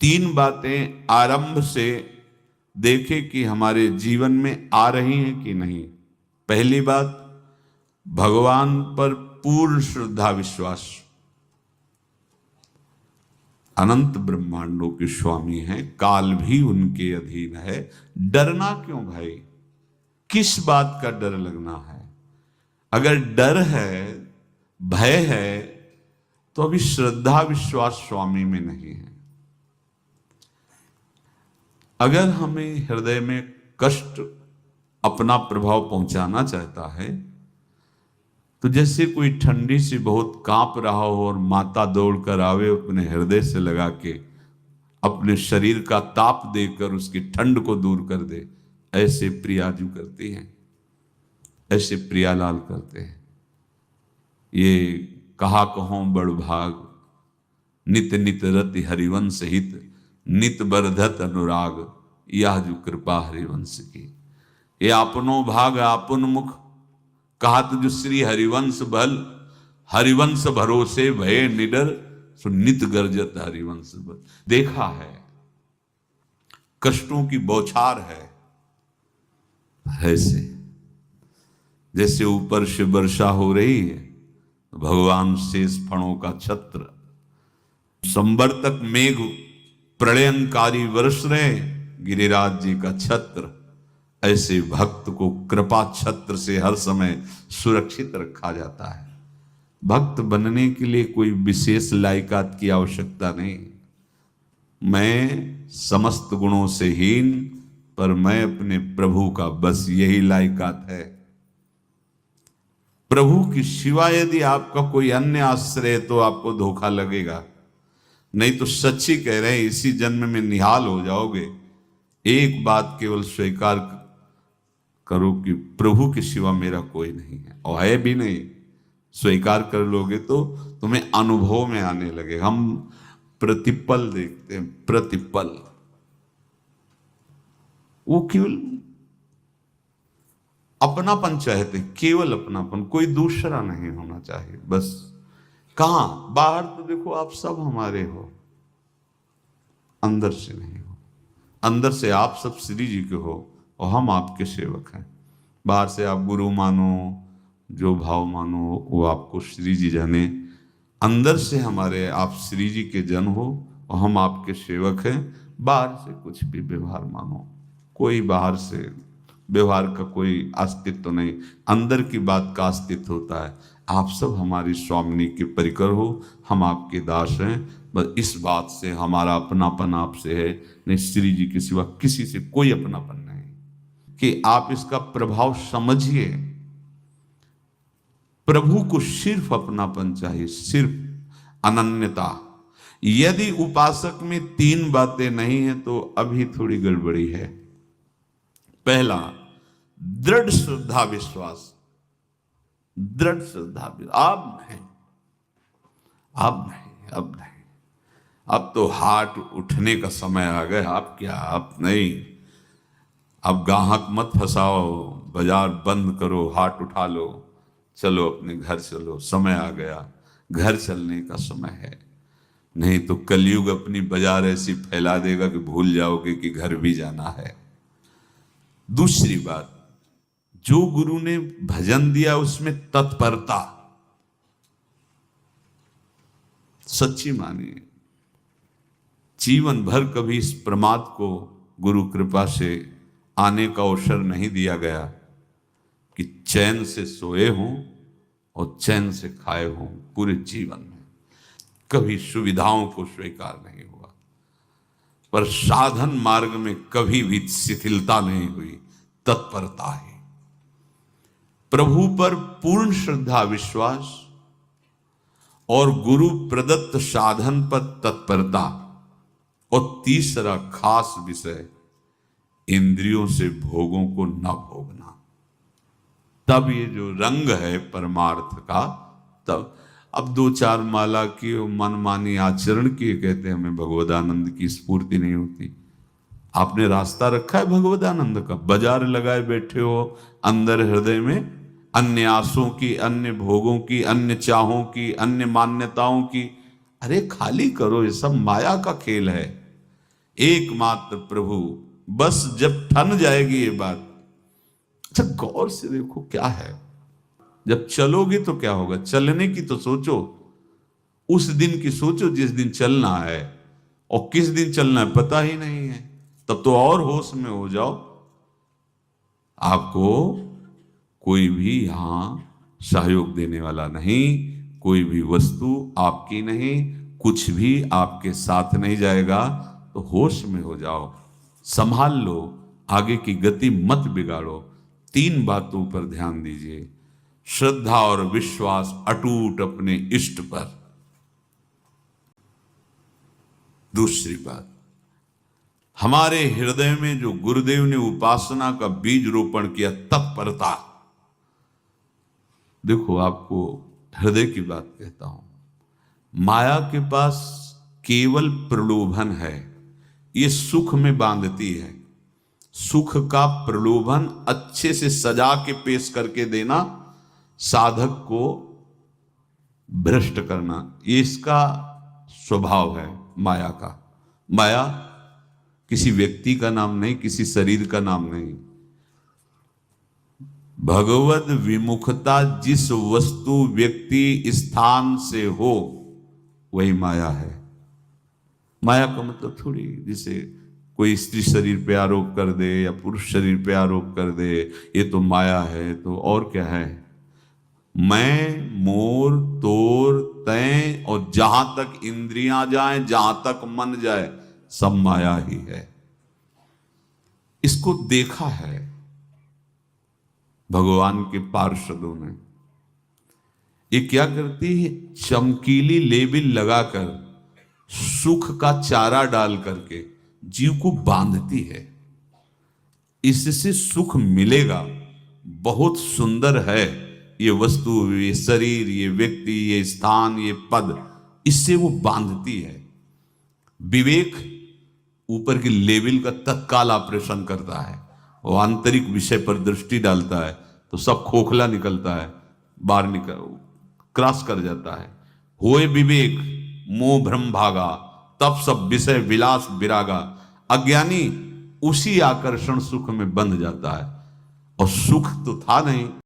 तीन बातें आरंभ से देखें कि हमारे जीवन में आ रही हैं कि नहीं। पहली बात, भगवान पर पूर्ण श्रद्धा विश्वास। अनंत ब्रह्मांडों के स्वामी हैं, काल भी उनके अधीन है। डरना क्यों भाई? किस बात का डर लगना है? अगर डर है, भय है, तो अभी श्रद्धा विश्वास स्वामी में नहीं है। अगर हमें हृदय में कष्ट अपना प्रभाव पहुंचाना चाहता है, तो जैसे कोई ठंडी से बहुत कांप रहा हो और माता दौड़ कर आवे, अपने हृदय से लगा के अपने शरीर का ताप देकर उसकी ठंड को दूर कर दे, ऐसे प्रियाजू करती हैं, ऐसे प्रियालाल करते हैं। ये कहा कहो बड़ भाग, नित नित रति हरिवंश हित, नित बरधत अनुराग, यह जो कृपा हरिवंश की। ये आपनो भाग आपन मुख, कहत जो श्री हरिवंश बल, हरिवंश भरोसे भय निडर, सो नित गर्जत हरिवंश बल। देखा है, कष्टों की बौछार है। ऐसे जैसे ऊपर से वर्षा हो रही है, भगवान शेष फणों का छत्र, संवर्तक मेघ प्रलयंकारी वर्ष रहे, गिरिराज जी का छत्र। ऐसे भक्त को कृपा छत्र से हर समय सुरक्षित रखा जाता है। भक्त बनने के लिए कोई विशेष लायकात की आवश्यकता नहीं। मैं समस्त गुणों से हीन, पर मैं अपने प्रभु का, बस यही लायकात है। प्रभु की सिवा यदि आपका कोई अन्य आश्रय है तो आपको धोखा लगेगा। नहीं तो सच्ची कह रहे हैं, इसी जन्म में निहाल हो जाओगे। एक बात केवल स्वीकार करो कि प्रभु के सिवा मेरा कोई नहीं है, और है भी नहीं। स्वीकार कर लोगे तो तुम्हें अनुभव में आने लगे। हम प्रतिपल देखते हैं, प्रतिपल। वो केवल अपनापन चाहते, केवल अपनापन, कोई दूसरा नहीं होना चाहिए। बस कहां? बाहर तो देखो आप सब हमारे हो, अंदर से नहीं हो। अंदर से आप सब श्री जी के हो और हम आपके सेवक हैं। बाहर से आप गुरु मानो, जो भाव मानो, वो आपको श्री जी जाने। अंदर से हमारे आप श्री जी के जन हो और हम आपके सेवक हैं। बाहर से कुछ भी व्यवहार मानो, कोई बाहर से व्यवहार का कोई अस्तित्व तो नहीं, अंदर की बात का अस्तित्व होता है। आप सब हमारी स्वामिनी के परिकर हो, हम आपके दास हैं। बस इस बात से हमारा अपनापन आपसे है, नहीं श्री जी के सिवा किसी से कोई अपनापन नहीं। कि आप इसका प्रभाव समझिए। प्रभु को सिर्फ अपनापन चाहिए, सिर्फ अनन्यता। यदि उपासक में तीन बातें नहीं है तो अभी थोड़ी गड़बड़ी है। पहला, दृढ़ श्रद्धा विश्वास। दृढ़ श्रद्धा, अब नहीं, अब नहीं, अब नहीं। अब तो हाथ उठने का समय आ गया। अब क्या, अब नहीं। अब गाहक मत फंसाओ, बाजार बंद करो, हाथ उठा लो, चलो अपने घर चलो। समय आ गया, घर चलने का समय है। नहीं तो कलयुग अपनी बाजार ऐसी फैला देगा कि भूल जाओगे कि घर भी जाना है। दूसरी बात, जो गुरु ने भजन दिया उसमें तत्परता, सच्ची मानिए। जीवन भर कभी इस प्रमाद को गुरु कृपा से आने का अवसर नहीं दिया गया कि चैन से सोए हों और चैन से खाए हों। पूरे जीवन में कभी सुविधाओं को स्वीकार नहीं हुआ, पर साधन मार्ग में कभी भी शिथिलता नहीं हुई, तत्परता है। प्रभु पर पूर्ण श्रद्धा विश्वास और गुरु प्रदत्त साधन पर तत्परता। और तीसरा खास विषय, इंद्रियों से भोगों को न भोगना। तब ये जो रंग है परमार्थ का, तब अब दो चार माला की मनमानी आचरण की कहते हैं हमें भगवदानंद की स्फूर्ति नहीं होती। आपने रास्ता रखा है भगवदानंद का, बाजार लगाए बैठे हो अंदर हृदय में अन्य आसों की, अन्य भोगों की, अन्य चाहों की, अन्य मान्यताओं की। अरे खाली करो, ये सब माया का खेल है। एकमात्र प्रभु। बस जब ठन जाएगी ये बात, अच्छा गौर से देखो क्या है, जब चलोगे तो क्या होगा, चलने की तो सोचो, उस दिन की सोचो जिस दिन चलना है, और किस दिन चलना है पता ही नहीं है, तब तो और होश में हो जाओ। आपको कोई भी यहां सहयोग देने वाला नहीं, कोई भी वस्तु आपकी नहीं, कुछ भी आपके साथ नहीं जाएगा, तो होश में हो जाओ, संभाल लो, आगे की गति मत बिगाड़ो। 3 बातों पर ध्यान दीजिए, श्रद्धा और विश्वास अटूट अपने इष्ट पर। दूसरी बात, हमारे हृदय में जो गुरुदेव ने उपासना का बीज रोपण किया, तत्परता। देखो आपको हृदय की बात कहता हूं, माया के पास केवल प्रलोभन है, ये सुख में बांधती है। सुख का प्रलोभन अच्छे से सजा के पेश करके देना, साधक को भ्रष्ट करना, ये इसका स्वभाव है माया का। माया किसी व्यक्ति का नाम नहीं, किसी शरीर का नाम नहीं। भगवत विमुखता जिस वस्तु व्यक्ति स्थान से हो वही माया है। माया का मतलब थोड़ी जैसे कोई स्त्री शरीर पे आरोप कर दे या पुरुष शरीर पे आरोप कर दे, ये तो माया है, तो और क्या है। मैं, मोर, तोर, तय और जहां तक इंद्रियां जाएं, जहां तक मन जाए, सब माया ही है। इसको देखा है भगवान के पार्षदों ने। ये क्या करती है, चमकीली लेबिल लगाकर, सुख का चारा डाल करके जीव को बांधती है। इससे सुख मिलेगा, बहुत सुंदर है ये वस्तु, ये शरीर, ये व्यक्ति, ये स्थान, ये पद, इससे वो बांधती है। विवेक ऊपर की लेवल का तत्काल ऑपरेशन करता है, वो आंतरिक विषय पर दृष्टि डालता है तो सब खोखला निकलता है, बाहर निकल क्रॉस कर जाता है। होए विवेक मोह भ्रम भागा, तब सब विषय विलास विरागा। अज्ञानी उसी आकर्षण सुख में बंध जाता है, और सुख तो था नहीं।